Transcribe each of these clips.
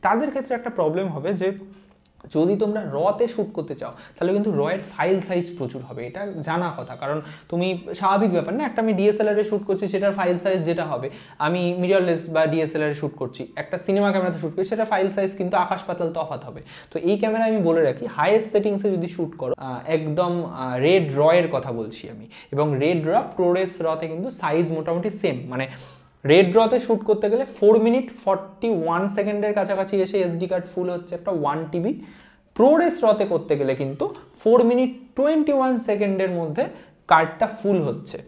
তাদের ক্ষেত্রে একটা প্রবলেম হবে যে যদি তোমরা রতে শ্যুট করতে চাও তাহলে কিন্তু রয়ের ফাইল সাইজ প্রচুর হবে, এটা জানা কথা। কারণ তুমি স্বাভাবিক ব্যাপার না, একটা আমি ডিএসএলআরে শ্যুট করছি সেটার ফাইল সাইজ যেটা হবে, আমি মিররলেস বা ডিএসএলআরে শ্যুট করছি, একটা সিনেমা ক্যামেরাতে শ্যুট করছি, সেটা ফাইল সাইজ কিন্তু আকাশ পাতাল তফাৎ হবে। তো এই ক্যামেরা আমি বলে রাখি হাইয়েস্ট সেটিংসে যদি শ্যুট করো, একদম রেড রয়ের কথা বলছি আমি, এবং রেড র প্রোরেস রতে কিন্তু সাইজ মোটামুটি সেম, মানে রেড ড্রতে শ্যুট করতে গেলে 4 মিনিট 41 সেকেন্ডের কাছাকাছি এসে এসডি কার্ড ফুল হচ্ছে একটা 1 টিবি। প্রোরেস রতে করতে গেলে কিন্তু 4 মিনিট 21 সেকেন্ডের মধ্যে কার্ডটা ফুল হচ্ছে।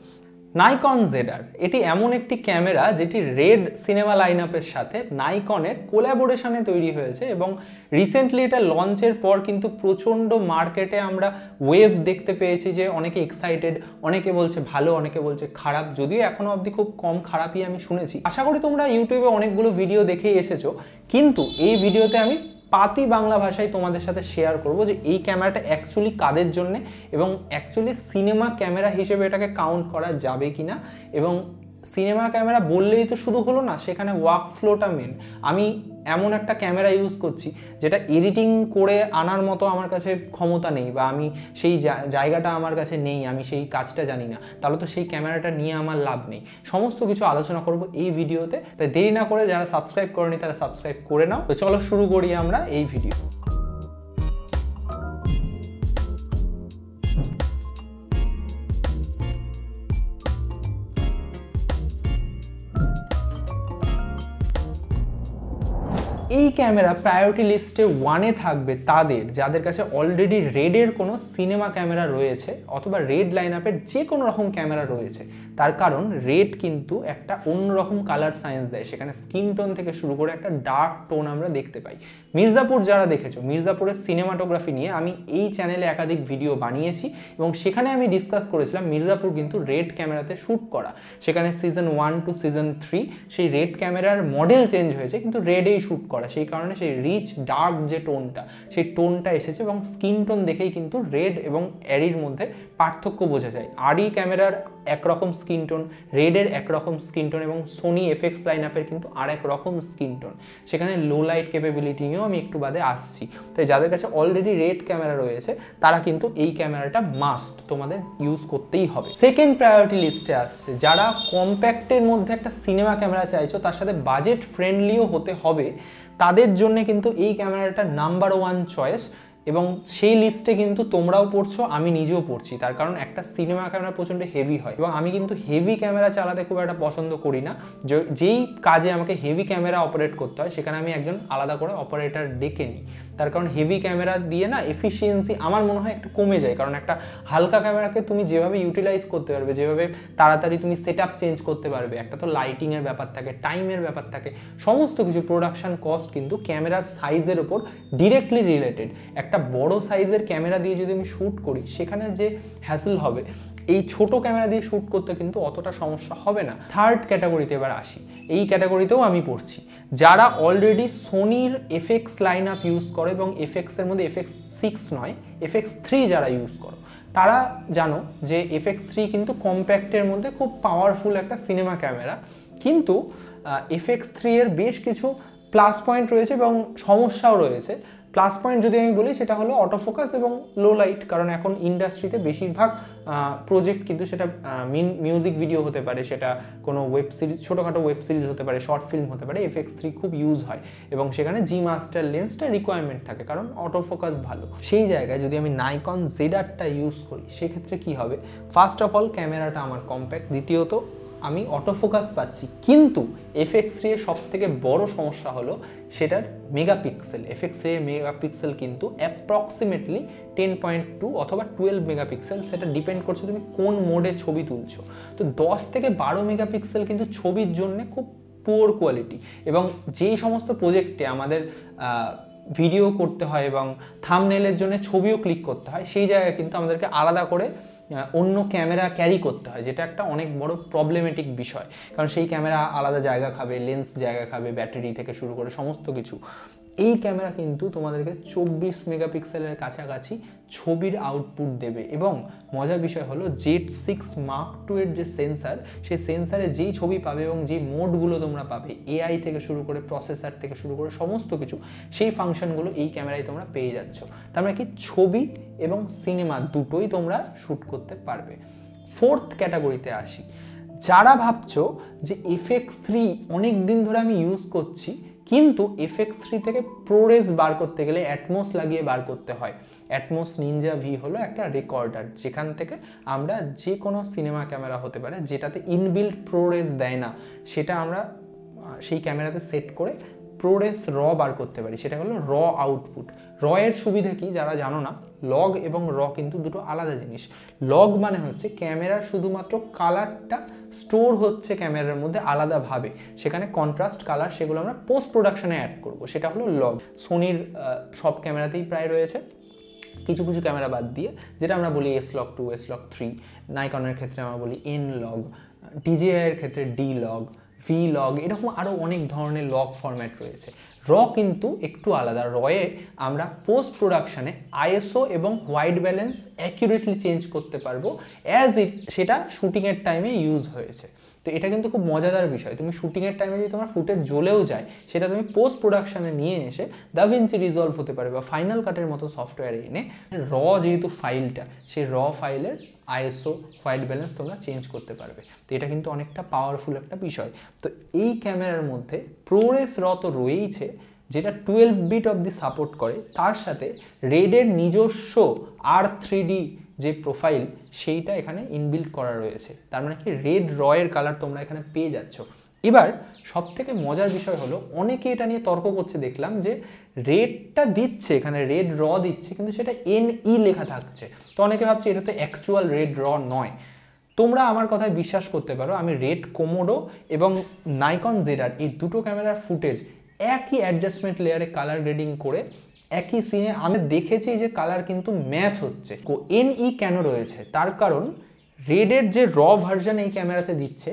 নাইকন জেডার এটি এমন একটি ক্যামেরা যেটি রেড সিনেমা লাইন আপের সাথে নাইকনের কোল্যাবোরেশনে তৈরি হয়েছে, এবং রিসেন্টলি এটা লঞ্চের পর কিন্তু প্রচণ্ড মার্কেটে আমরা ওয়েভ দেখতে পেয়েছি যে অনেকে এক্সাইটেড, অনেকে বলছে ভালো, অনেকে বলছে খারাপ, যদিও এখনও অবধি খুব কম খারাপই আমি শুনেছি। আশা করি তোমরা ইউটিউবে অনেকগুলো ভিডিও দেখেই এসেছো, কিন্তু এই ভিডিওতে আমি পাতি বাংলা ভাষায় তোমাদের সাথে শেয়ার করব যে এই ক্যামেরাটা অ্যাকচুয়ালি কাদের জন্য, এবং অ্যাকচুয়ালি সিনেমা ক্যামেরা হিসেবে এটাকে কাউন্ট করা যাবে কিনা। এবং সিনেমা ক্যামেরা বললেই তো শুধু হলো না, সেখানে ওয়ার্ক ফ্লোটা মেন। আমি এমন একটা ক্যামেরা ইউজ করছি যেটা এডিটিং করে আনার মতো আমার কাছে ক্ষমতা নেই, বা আমি সেই জায়গাটা আমার কাছে নেই, আমি সেই কাজটা জানি না, তাহলে তো সেই ক্যামেরাটা নিয়ে আমার লাভ নেই। সমস্ত কিছু আলোচনা করব এই ভিডিওতে, তাই দেরি না করে যারা সাবস্ক্রাইব করেনি তারা সাবস্ক্রাইব করে নাও। তো চলো শুরু করি আমরা এই ভিডিও। এই ক্যামেরা প্রায়োরিটি লিস্টে 1-এ থাকবে তাদের যাদের কাছে অলরেডি রেডের কোনো সিনেমা ক্যামেরা রয়েছে, অথবা রেড লাইন আপের যে কোনো রকম ক্যামেরা রয়েছে। তার কারণ রেড কিন্তু একটা অন্যরকম কালার সায়েন্স দেয়, সেখানে স্কিন টোন থেকে শুরু করে একটা ডার্ক টোন আমরা দেখতে পাই। মির্জাপুর যারা দেখেছো, মির্জাপুরের সিনেমাটোগ্রাফি নিয়ে আমি এই চ্যানেলে একাধিক ভিডিও বানিয়েছি, এবং সেখানে আমি ডিসকাস করেছিলাম মির্জাপুর কিন্তু রেড ক্যামেরাতে শ্যুট করা। সেখানে সিজন 1 টু সিজন 3 সেই রেড ক্যামেরার মডেল চেঞ্জ হয়েছে, কিন্তু রেডেই শ্যুট করা, সেই কারণে সেই রিচ ডার্ক যে টোনটা, সেই টোনটা এসেছে, এবং স্কিন টোন দেখেই কিন্তু রেড এবং অ্যারির মধ্যে পার্থক্য বোঝা যায়। আরই ক্যামেরার একরকম স্কিন টোন, রেডের একরকম স্কিন টোন, এবং সোনি এফএক্স লাইন আপের কিন্তু আরেক রকম স্কিন টোন। সেখানে লো লাইট ক্যাপাবিলিটি নিয়েও আমি একটু বাদে আসছি। তাই যাদের কাছে অলরেডি রেড ক্যামেরা রয়েছে তারা কিন্তু এই ক্যামেরাটা মাস্ট তোমাদের ইউজ করতেই হবে। সেকেন্ড প্রায়োরিটি লিস্টে আসছে যারা কম্প্যাক্টের মধ্যে একটা সিনেমা ক্যামেরা চাইছো, তার সাথে বাজেট ফ্রেন্ডলিও হতে হবে, তাদের জন্য কিন্তু এই ক্যামেরাটা নাম্বার 1 চয়েস। এবং সেই লিস্টে কিন্তু তোমরাও পড়ছো, আমি নিজেও পড়ছি, তার কারণ একটা সিনেমা ক্যামেরা প্রচণ্ড হেভি হয়, এবং আমি কিন্তু হেভি ক্যামেরা চালাতে খুব একটা পছন্দ করি না। যেই কাজে আমাকে হেভি ক্যামেরা অপারেট করতে হয় সেখানে আমি একজন আলাদা করে অপারেটর ডেকে নিই, তার কারণ হেভি ক্যামেরা দিয়ে না এফিসিয়েন্সি আমার মনে হয় একটু কমে যায়। কারণ একটা হালকা ক্যামেরাকে তুমি যেভাবে ইউটিলাইজ করতে পারবে, যেভাবে তাড়াতাড়ি তুমি সেট আপ চেঞ্জ করতে পারবে, একটা তো লাইটিংয়ের ব্যাপার থাকে, টাইমের ব্যাপার থাকে, সমস্ত কিছু প্রোডাকশন কস্ট কিন্তু ক্যামেরার সাইজের ওপর ডিরেক্টলি রিলেটেড। একটা বড় সাইজের ক্যামেরা দিয়ে যদি আমি শ্যুট করি সেখানে যে হ্যাসেল হবে, এই ছোট ক্যামেরা দিয়ে শ্যুট করতে কিন্তু অতটা সমস্যা হবে না। থার্ড ক্যাটাগরিতে এবার আসি, এই ক্যাটাগরিতেও আমি পড়ছি যারা অলরেডি সোনির এফএক্স লাইন আপ ইউজ করে, এবং এফএক্সের মধ্যে এফএক্স 6 নয় এফএক্স 3 যারা ইউজ করো, তারা জানো যে এফএক্স 3 কিন্তু কম্প্যাক্টের মধ্যে খুব পাওয়ারফুল একটা সিনেমা ক্যামেরা, কিন্তু এফএক্স 3 এর বেশ কিছু প্লাস পয়েন্ট রয়েছে এবং সমস্যাও রয়েছে। প্লাস পয়েন্ট যদি আমি বলি সেটা হলো অটো ফোকাস এবং লো লাইট, কারণ এখন ইন্ডাস্ট্রিতে বেশিরভাগ প্রজেক্ট কিন্তু সেটা মিউজিক ভিডিও হতে পারে, সেটা কোনো ওয়েব সিরিজ, ছোটোখাটো ওয়েব সিরিজ হতে পারে, শর্ট ফিল্ম হতে পারে, এফএক্স 3 খুব ইউজ হয়, এবং সেখানে জি মাস্টার লেন্সটা রিকোয়ারমেন্ট থাকে কারণ অটো ফোকাস ভালো। সেই জায়গায় যদি আমি নাইকন জেডারটা ইউজ করি সেক্ষেত্রে কি হবে, ফার্স্ট অফ অল ক্যামেরাটা আমার কম্প্যাক্ট, দ্বিতীয়ত আমি অটো ফোকাস পাচ্ছি, কিন্তু এফএক্স 3 এর সব থেকে বড় সমস্যা হলো সেটার মেগাপিক্সেল। এফএক্স 3 এর মেগাপিক্সেল কিন্তু অ্যাপ্রক্সিমেটলি 10.2 অথবা 12 মেগাপিক্সেল, সেটা ডিপেন্ড করছে তুমি কোন মোডে ছবি তুলছো। তো 10 থেকে 12 মেগাপিক্সেল কিন্তু ছবির জন্য খুব পুয়ার কোয়ালিটি, এবং যেই সমস্ত প্রজেক্টে আমাদের ভিডিও করতে হয় এবং থাম্বনেইলের জন্য ছবিও ক্লিক করতে হয়, সেই জায়গায় কিন্তু আমাদেরকে আলাদা করে অন্য ক্যামেরা ক্যারি করতে হয়, যেটা একটা অনেক বড় প্রবলেমেটিক বিষয়, কারণ সেই ক্যামেরা আলাদা জায়গা খাবে, লেন্স জায়গা খাবে, ব্যাটারি থেকে শুরু করে সমস্ত কিছু। এই ক্যামেরা কিন্তু তোমাদেরকে 24 মেগাপিক্সেলের কাছাকাছি ছবির আউটপুট দেবে। এবং মজার বিষয় হলো Z6 Mark II এর যে সেন্সার, সেই সেন্সারে যেই ছবি পাবে এবং যেই মোডগুলো তোমরা পাবে, AI থেকে শুরু করে প্রসেসর থেকে শুরু করে সমস্ত কিছু, সেই ফাংশনগুলো এই ক্যামেরায় তোমরা পেয়ে যাচ্ছ। তার মানে কি ছবি এবং সিনেমা দুটোই তোমরা শ্যুট করতে পারবে। ফোর্থ ক্যাটাগরিতে আসি, যারা ভাবছো যে FX3 অনেক দিন ধরে আমি ইউজ করছি, কিন্তু FX3 থেকে প্রোরেস বার করতে গেলে অ্যাটমস লাগিয়ে বার করতে হয়। অ্যাটমস নিনজা V হলো একটা রেকর্ডার, যেখান থেকে আমরা যে কোনো সিনেমা ক্যামেরা হতে পারে যেটাতে ইনবিল্ট প্রোরেস দেয় না, সেটা আমরা সেই ক্যামেরাতে সেট করে প্রোরেস বার করতে পারি। সেটা হলো আউটপুট। এর সুবিধা কি যারা জানো না, লগ এবং কিন্তু দুটো আলাদা জিনিস। লগ মানে হচ্ছে ক্যামেরার শুধুমাত্র কালারটা স্টোর হচ্ছে ক্যামেরার মধ্যে আলাদাভাবে, সেখানে কন্ট্রাস্ট কালার সেগুলো আমরা পোস্ট প্রোডাকশনে অ্যাড করব, সেটা হলো লগ। সোনির সব ক্যামেরাতেই প্রায় রয়েছে, কিছু কিছু ক্যামেরা বাদ দিয়ে, যেটা আমরা বলি S-Log2, S-Log3, নাইকনের ক্ষেত্রে আমরা বলি N-Log, DJI এর ক্ষেত্রে D-Log, V-Log, এরকম আরও অনেক ধরনের লগ ফরম্যাট রয়েছে। কিন্তু একটু আলাদা। এ আমরা পোস্ট প্রোডাকশানে ISO এবং হোয়াইট ব্যালেন্স অ্যাকিউরেটলি চেঞ্জ করতে পারবো সেটা শুটিংয়ের টাইমে ইউজ হয়েছে। তো এটা কিন্তু খুব মজাদার বিষয়। তুমি শুটিংয়ের টাইমে যদি তোমার ফুটেজ জ্বলেও যায়, সেটা তুমি পোস্ট প্রোডাকশানে নিয়ে এসে DaVinci Resolve হতে পারে বা ফাইনাল কাটের মতো সফটওয়্যারে এনে যেহেতু ফাইলটা, সেই ফাইলের ISO হোয়াইট ব্যালেন্স তোমরা চেঞ্জ করতে পারবে। তো এটা কিন্তু অনেকটা পাওয়ারফুল একটা বিষয়। তো এই ক্যামেরার মধ্যে প্রোরেস তো রয়েইছে, যেটা 12 বিট অবধি সাপোর্ট করে, তার সাথে রেডের নিজস্ব R3D যে প্রোফাইল, সেইটা এখানে ইনবিল্ট করা রয়েছে। তার মানে কি রেড এর কালার তোমরা এখানে পেয়ে যাচ্ছ। এবার সব থেকে মজার বিষয় হলো, অনেকে এটা নিয়ে তর্ক করছে দেখলাম, যে রেডটা দিচ্ছে এখানে, রেড দিচ্ছে, কিন্তু সেটা NE লেখা থাকছে। তো অনেকে ভাবছে এটা তো অ্যাকচুয়াল রেড নয়। তোমরা আমার কথায় বিশ্বাস করতে পারো, আমি রেড কোমোডো এবং নাইকন ZR এই দুটো ক্যামেরার ফুটেজ একই অ্যাডজাস্টমেন্ট লেয়ারে কালার গ্রেডিং করে একই সিনে আমি দেখেছি যে কালার কিন্তু ম্যাচ হচ্ছে। NE কেন রয়েছে? তার কারণ রেডের যে ভার্সন এই ক্যামেরাতে দিচ্ছে,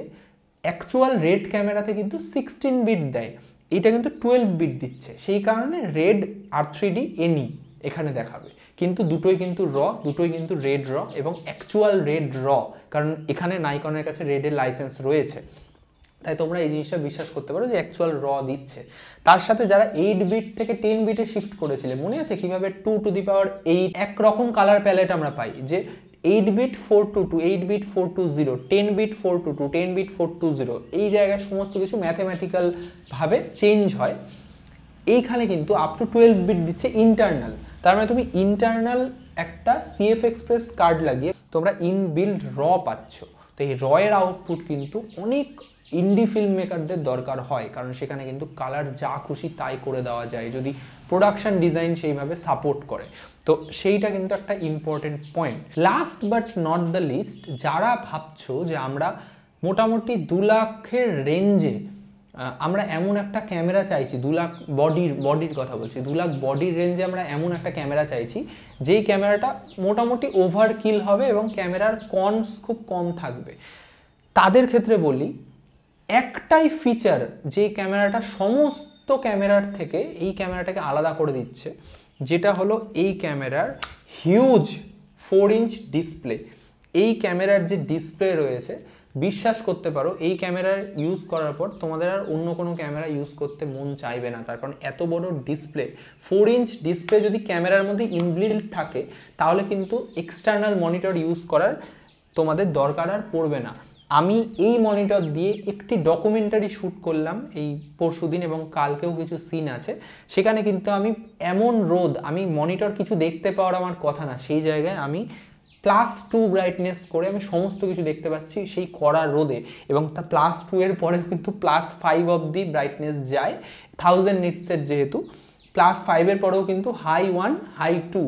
অ্যাকচুয়াল রেড ক্যামেরাতে কিন্তু 16 বিট দেয়, এটা কিন্তু 12 বিট দিচ্ছে। সেই কারণে রেড R3D NE এখানে দেখাবে, কিন্তু দুটোই কিন্তু দুটোই কিন্তু রেড এবং অ্যাকচুয়াল রেড কারণ এখানে নাইকনের কাছে রেডের লাইসেন্স রয়েছে। তাই তোমরা এই জিনিসটা বিশ্বাস করতে পারো যে অ্যাকচুয়াল দিচ্ছে। তার সাথে যারা 8 বিট থেকে 10 বিটে শিফট করেছিলে, মনে আছে কিভাবে 2⁸8 একরকম কালার প্যালেট আমরা পাই, যে 8 বিট 422, 8 বিট 420, 10 বিট 422, 10 বিট 420, এই জায়গায় সমস্ত কিছু ম্যাথমেটিক্যাল ভাবে চেঞ্জ হয়। এইখানে কিন্তু আপ টু 12 বিট দিচ্ছে ইন্টারনাল। তার মানে তুমি ইন্টারনাল একটা CF Express কার্ড লাগিয়ে তোমরা ইনবিল্ড পাচ্ছ। তো এই এর আউটপুট কিন্তু অনেক ইন্ডি ফিল্ম মেকারদের দরকার হয়, কারণ সেখানে কিন্তু কালার যা খুশি তাই করে দেওয়া যায় যদি প্রোডাকশন ডিজাইন সেইভাবে সাপোর্ট করে। তো সেইটা কিন্তু একটা important point. Last but not the least, যারা ভাবছো যে আমরা মোটামুটি 2 লাখের রেঞ্জে আমরা এমন একটা ক্যামেরা চাইছি, 2 লাখ বডির কথা বলছি, 2 লাখ বডির রেঞ্জে আমরা এমন একটা ক্যামেরা চাইছি যেই ক্যামেরাটা মোটামুটি ওভারকিল হবে এবং ক্যামেরার কনস খুব কম থাকবে, তাদের ক্ষেত্রে বলি একটাই ফিচার যে ক্যামেরাটা সমস্ত ক্যামেরার থেকে এই ক্যামেরাটাকে আলাদা করে দিচ্ছে, যেটা হলো এই ক্যামেরার হিউজ 4 ইঞ্চ ডিসপ্লে। এই ক্যামেরার যে ডিসপ্লে রয়েছে, বিশ্বাস করতে পারো এই ক্যামেরা ইউজ করার পর তোমাদের আর অন্য কোনো ক্যামেরা ইউজ করতে মন চাইবে না। তার কারণ এত বড় ডিসপ্লে, 4 ইঞ্চ ডিসপ্লে যদি ক্যামেরার মধ্যে ইনবিল্ট থাকে, তাহলে কিন্তু এক্সটার্নাল মনিটর ইউজ করার তোমাদের দরকার আর পড়বে না। আমি এই মনিটর দিয়ে একটি ডকুমেন্টারি শ্যুট করলাম এই পরশুদিন, এবং কালকেও কিছু সিন আছে। সেখানে কিন্তু আমি এমন আমি মনিটর কিছু দেখতে পাওয়ার আমার কথা না, সেই জায়গায় আমি +2 ব্রাইটনেস করে আমি সমস্ত কিছু দেখতে পাচ্ছি সেই কড়া রোদে, এবং তা +2 এর পরেও কিন্তু +5 অবধি ব্রাইটনেস যায় 1000 নিটসের, যেহেতু +5 এর পরেও কিন্তু হাই 1 হাই 2,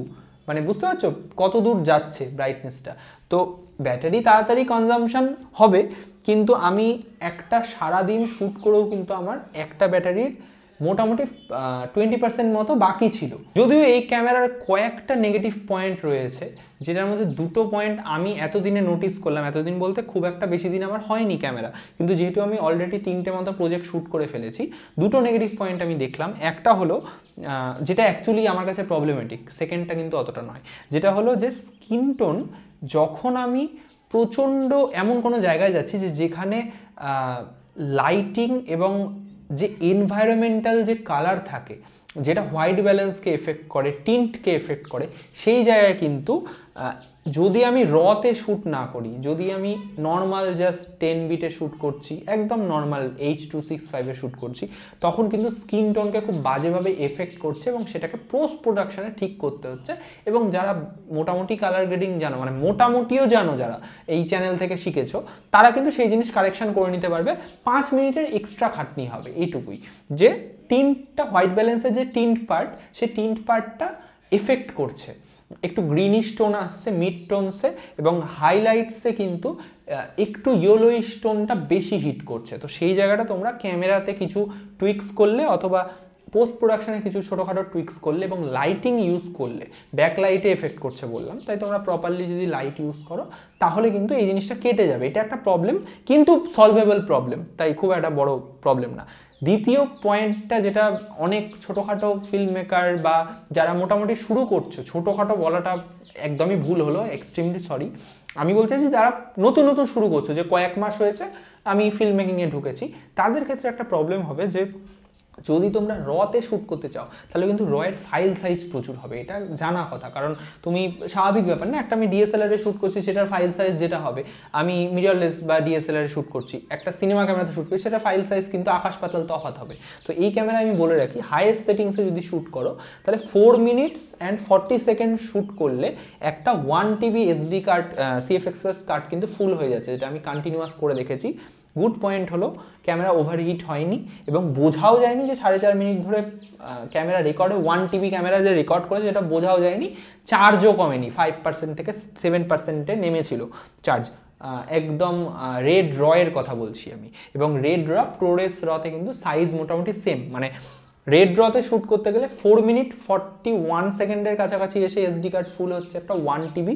মানে বুঝতে পারছো কত দূর যাচ্ছে ব্রাইটনেসটা। তো ব্যাটারি তাড়াতাড়ি কনজাম্পশন হবে, কিন্তু আমি একটা সারাদিন শ্যুট করেও কিন্তু আমার একটা ব্যাটারির মোটামুটি 20% মতো বাকি ছিল। যদিও এই ক্যামেরার কয়েকটা নেগেটিভ পয়েন্ট রয়েছে, যেটার মধ্যে দুটো পয়েন্ট আমি এতদিনে নোটিস করলাম। এতদিন বলতে খুব একটা বেশি দিন আমার হয়নি ক্যামেরা, কিন্তু যেহেতু আমি অলরেডি 3টে মতো প্রজেক্ট শ্যুট করে ফেলেছি, দুটো নেগেটিভ পয়েন্ট আমি দেখলাম। একটা হলো যেটা অ্যাকচুয়ালি আমার কাছে প্রবলেমেটিক, সেকেন্ডটা কিন্তু অতটা নয়, যেটা হলো যে স্কিন টোন যখন আমি প্রচণ্ড এমন কোনো জায়গায় যাচ্ছি যেখানে লাইটিং এবং যে এনভায়রনমেন্টাল যে কালার থাকে, যেটা হোয়াইট ব্যালেন্সকে এফেক্ট করে, টিন্টকে এফেক্ট করে, সেই জায়গায় কিন্তু যদি আমি রতে শ্যুট না করি, যদি আমি নর্মাল জাস্ট 10 বিটে শ্যুট করছি, একদম নর্মাল H.265-এ শ্যুট করছি, তখন কিন্তু স্কিন টোনকে খুব বাজেভাবে এফেক্ট করছে এবং সেটাকে পোস্ট প্রোডাকশানে ঠিক করতে হচ্ছে। এবং যারা মোটামুটি কালার গ্রেডিং জানো, মানে মোটামুটিও জানো, যারা এই চ্যানেল থেকে শিখেছো, তারা কিন্তু সেই জিনিস কারেকশান করে নিতে পারবে। 5 মিনিটের এক্সট্রা খাটনি হবে, এইটুকুই, যে টিন্টটা, হোয়াইট ব্যালেন্সের যে টিন্ট পার্ট, সেই টিন্ট পার্টটা এফেক্ট করছে, একটু গ্রিনিশ টোন আসছে মিড টোনসে, এবং হাইলাইটসে কিন্তু একটু ইয়েলোইশ টোনটা বেশি হিট করছে। তো সেই জায়গাটা তোমরা ক্যামেরাতে কিছু টুইক্স করলে অথবা পোস্ট প্রোডাকশানে কিছু ছোটোখাটো টুইক্স করলে এবং লাইটিং ইউজ করলে, ব্যাকলাইটে এফেক্ট করছে বললাম, তাই তোমরা প্রপারলি যদি লাইট ইউজ করো তাহলে কিন্তু এই জিনিসটা কেটে যাবে। এটা একটা প্রবলেম, কিন্তু সলভেবল প্রবলেম, তাই খুব একটা বড় প্রবলেম না। দ্বিতীয় পয়েন্টটা, যেটা অনেক ছোটোখাটো ফিল্ম মেকার বা যারা মোটামুটি শুরু করছো, ছোটোখাটো বলাটা একদমই ভুল হলো, এক্সট্রিমলি সরি, আমি বলতে চাইছি যারা নতুন নতুন শুরু করছো, যে কয়েক মাস হয়েছে আমি ফিল্ম মেকিংয়ে ঢুকেছি, তাদের ক্ষেত্রে একটা প্রবলেম হবে যে যদি তোমরা রতে শ্যুট করতে চাও তাহলে কিন্তু রয়ের ফাইল সাইজ প্রচুর হবে, এটা জানা কথা। কারণ তুমি স্বাভাবিক ব্যাপার না, একটা আমি ডিএসএলআরে শ্যুট করছি, সেটার ফাইল সাইজ যেটা হবে, আমি মিররলেস বা ডিএসএলআরে শ্যুট করছি, একটা সিনেমা ক্যামেরাতে শ্যুট করছি, সেটা ফাইল সাইজ কিন্তু আকাশ পাতাল তফাৎ হবে। তো এই ক্যামেরা আমি বলে রাখি, হাইয়েস্ট সেটিংসে যদি শ্যুট করো তাহলে 4 মিনিটস অ্যান্ড 40 সেকেন্ড শ্যুট করলে একটা 1 TB SD card, CFXS card কিন্তু ফুল হয়ে যাচ্ছে, যেটা আমি কন্টিনিউয়াস করে দেখেছি। গুড পয়েন্ট হলো ক্যামেরা ওভারহিট হয়নি এবং বোঝাও যায়নি যে 4.5 মিনিট ধরে ক্যামেরা রেকর্ডে 1 TB ক্যামেরা যে রেকর্ড করেছে সেটা বোঝাও যায়নি। চার্জও কমেনি, 5% থেকে 7%-এ নেমেছিল চার্জ। একদম রেড রয়ের কথা বলছি আমি, এবং রেড র প্রোরেস রতে কিন্তু সাইজ মোটামুটি সেম, মানে রেড রতে শ্যুট করতে গেলে 4 মিনিট 41 সেকেন্ডের কাছাকাছি এসে এসডি কার্ড ফুল হচ্ছে একটা 1 TB।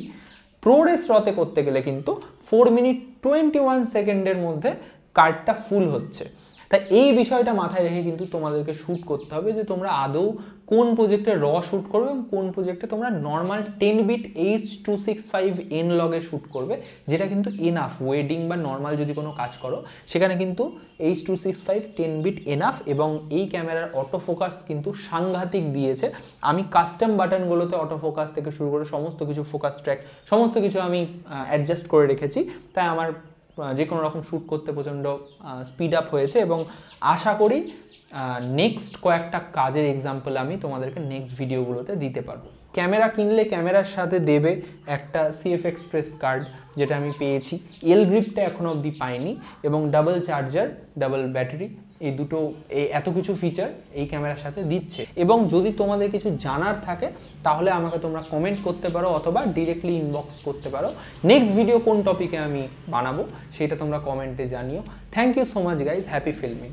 প্রোরেস রতে করতে গেলে কিন্তু 4 মিনিট 21 সেকেন্ডের মধ্যে কার্ডটা ফুল হচ্ছে। তাই এই বিষয়টা মাথায় রেখে কিন্তু তোমাদেরকে শ্যুট করতে হবে যে তোমরা আদৌ কোন প্রজেক্টে র শ্যুট করবে এবং কোন প্রজেক্টে তোমরা নর্মাল 10 বিট H.265 N-Log-এ শ্যুট করবে, যেটা কিন্তু এনাফ। ওয়েডিং বা নর্মাল যদি কোনো কাজ করো সেখানে কিন্তু H.265 10 বিট এনাফ, এবং এই ক্যামেরার অটো ফোকাস কিন্তু সাংঘাতিক দিয়েছে। আমি কাস্টম বাটনগুলোতে অটো ফোকাস থেকে শুরু করে সমস্ত কিছু, ফোকাস ট্র্যাক, সমস্ত কিছু আমি অ্যাডজাস্ট করে রেখেছি, তাই আমার যে কোনো রকম শ্যুট করতে প্রচণ্ড স্পিড আপ হয়েছে। এবং আশা করি নেক্সট কয়েকটা কাজের এক্সাম্পল আমি তোমাদেরকে নেক্সট ভিডিওগুলোতে দিতে পারবো। ক্যামেরা কিনলে ক্যামেরার সাথে দেবে একটা CFXpress কার্ড, যেটা আমি পেয়েছি। এল গ্রিপটা এখনও অবধি পাইনি, এবং ডাবল চার্জার, ডাবল ব্যাটারি, এই দুটো, এত কিছু ফিচার এই ক্যামেরার সাথে দিচ্ছে। এবং যদি তোমাদের কিছু জানার থাকে তাহলে আমাকে তোমরা কমেন্ট করতে পারো অথবা ডিরেক্টলি ইনবক্স করতে পারো। নেক্সট ভিডিও কোন টপিকে আমি বানাবো সেটা তোমরা কমেন্টে জানিও। Thank you so much guys, happy filming.